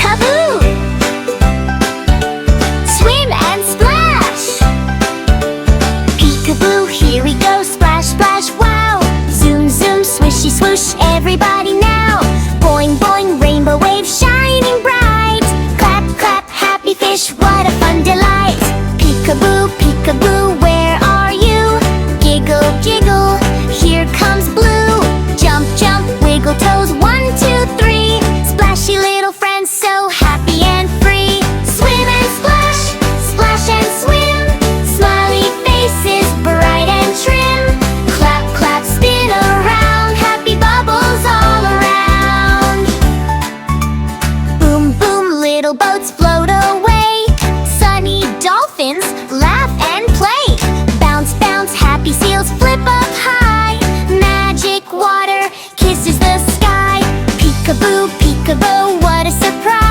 Peekaboo! Swim and splash! Peekaboo, here we go, splash, splash, wow! Zoom, zoom, swishy, swoosh, everybody now! Boing, boing, rainbow waves shining bright! Clap, clap, happy fish, what a fun delight! Peekaboo, peekaboo, where are you? Giggle, giggle, here comes blue! Jump, jump, wiggle toes, 1, 2, 3! Splashy little friends, so happy and free! Swim and splash, splash and swim! Smiley faces, bright and trim! Clap, clap, spin around, happy bubbles all around! Boom, boom, little boats float away! Sunny dolphins laugh and play! Bounce, bounce, happy seals flip up high! Magic water kisses the sky! Peekaboo, peekaboo, what a surprise!